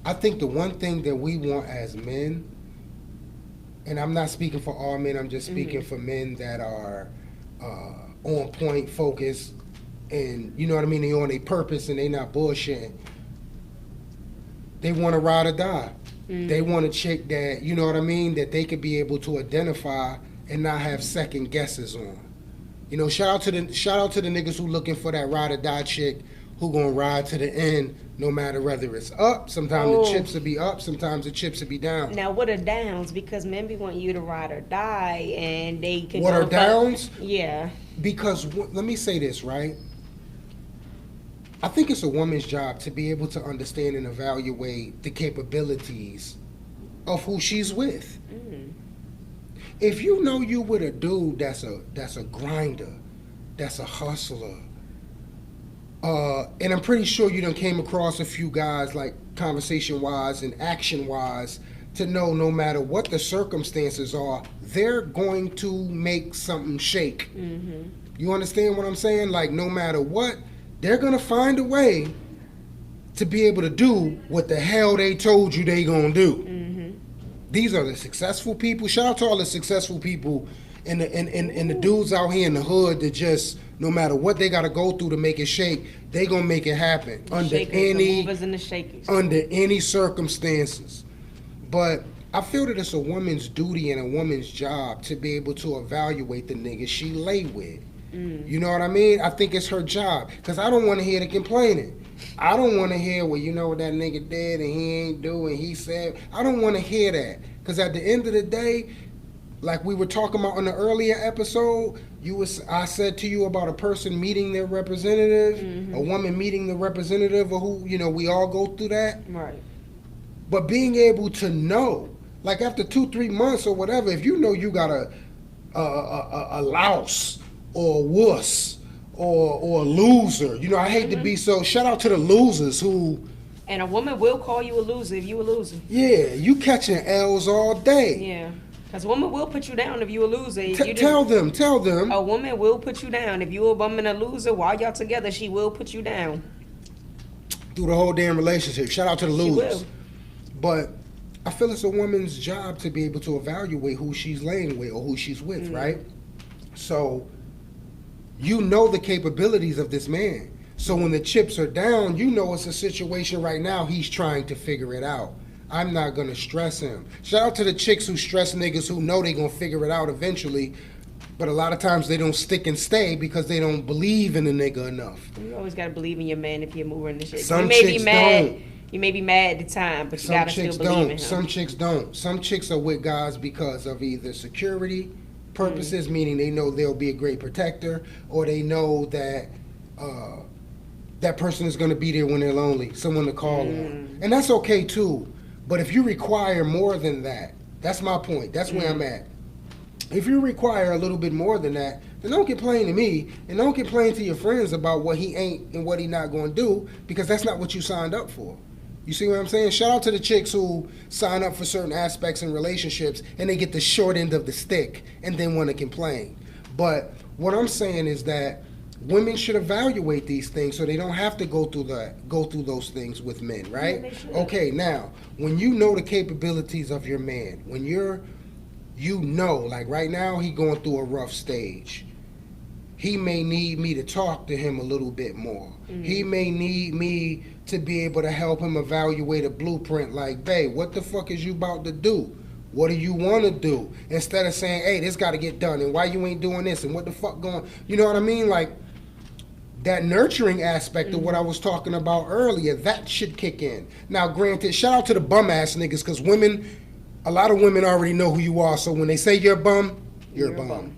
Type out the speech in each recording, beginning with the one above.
I think the one thing that we want as men, and I'm not speaking for all men, I'm just speaking for men that are on point, focused, and you know what I mean, they on a purpose and they not bullshitting. They want to ride or die. They want a chick that, you know what I mean, that they could be able to identify and not have second guesses on. You know, shout out to the niggas who looking for that ride or die chick who gonna ride to the end no matter whether it's up. Sometimes the Oh, chips will be up, sometimes the chips will be down. now what are downs? Because men be wanting you to ride or die, and they can What go are and fuck. downs? Yeah. Because let me say this, right? I think it's a woman's job to be able to understand and evaluate the capabilities of who she's with. If you know you with a dude that's a grinder, that's a hustler, and I'm pretty sure you done came across a few guys like conversation wise and action wise to know no matter what the circumstances are, they're going to make something shake. You understand what I'm saying? Like no matter what, they're gonna find a way to be able to do what the hell they told you they gonna do. These are the successful people. Shout out to all the successful people and the dudes out here in the hood that just no matter what they gotta go through to make it shake, they gonna make it happen The shakers, the movers and the shakers. under any circumstances. But I feel that it's a woman's duty and a woman's job to be able to evaluate the niggas she lay with. You know what I mean? I think it's her job because I don't want to hear the complaining. I don't want to hear, well, you know what that nigga did and he ain't do and he said. I don't want to hear that because at the end of the day, like we were talking about in the earlier episode, I said to you about a person meeting their representative, a woman meeting the representative, or who, you know, we all go through that. Right. But being able to know, like after 2-3 months or whatever, if you know you got a louse or a wuss or a loser, you know, I hate to be so. Shout out to the losers who, And a woman will call you a loser if you a loser. yeah, you catching L's all day. Yeah. Because a woman will put you down if you a loser. If you Tell them. A woman will put you down. If you a woman a loser, while y'all together, she will put you down. Through the whole damn relationship. Shout out to the She losers. will. But I feel it's a woman's job to be able to evaluate who she's laying with or who she's with, right? So you know the capabilities of this man. So when the chips are down, you know it's a situation right now he's trying to figure it out. I'm not gonna stress him. Shout out to the chicks who stress niggas who know they gonna figure it out eventually, but a lot of times they don't stick and stay because they don't believe in the nigga enough. You always gotta believe in your man if you're moving the shit. Some You may be chicks mad. don't. You may be mad at the time, but you Some gotta chicks still believe in don't. him. Some chicks don't. Some chicks are with guys because of either security purposes, meaning they know they'll be a great protector, or they know that that person is going to be there when they're lonely, someone to call on. And that's okay too. But if you require more than that, that's my point. That's where I'm at. If you require a little bit more than that, then don't complain to me and don't complain to your friends about what he ain't and what he not going to do, because that's not what you signed up for. You see what I'm saying? Shout out to the chicks who sign up for certain aspects in relationships and they get the short end of the stick and then want to complain. But what I'm saying is that women should evaluate these things so they don't have to go through those things with men, right? they should. Okay, now when you know the capabilities of your man, when you know, like right now he going through a rough stage. He may need me to talk to him a little bit more. He may need me to be able to help him evaluate a blueprint like, babe, what the fuck is you about to do? What do you want to do? Instead of saying, hey, this got to get done, and why you ain't doing this, and what the fuck going, you know what I mean? Like, that nurturing aspect of what I was talking about earlier, that should kick in. Now, granted, shout out to the bum ass niggas, because women, a lot of women already know who you are, so when they say you're a bum, you're a bum.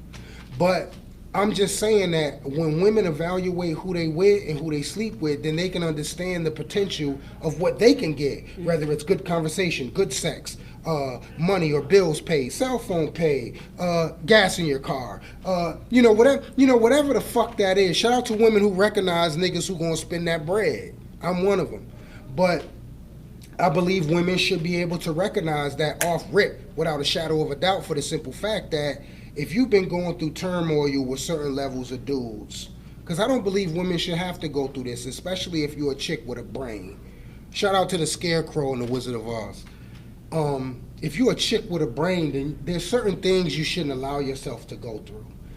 But I'm just saying that when women evaluate who they with and who they sleep with, then they can understand the potential of what they can get, whether it's good conversation, good sex, money or bills paid, cell phone paid, gas in your car, whatever the fuck that is. Shout out to women who recognize niggas who gonna spend that bread. I'm one of them. But I believe women should be able to recognize that off rip without a shadow of a doubt, for the simple fact that if you've been going through turmoil with certain levels of dudes, because I don't believe women should have to go through this, especially if you're a chick with a brain. Shout out to the Scarecrow and the Wizard of Oz. If you're a chick with a brain, then there's certain things you shouldn't allow yourself to go through.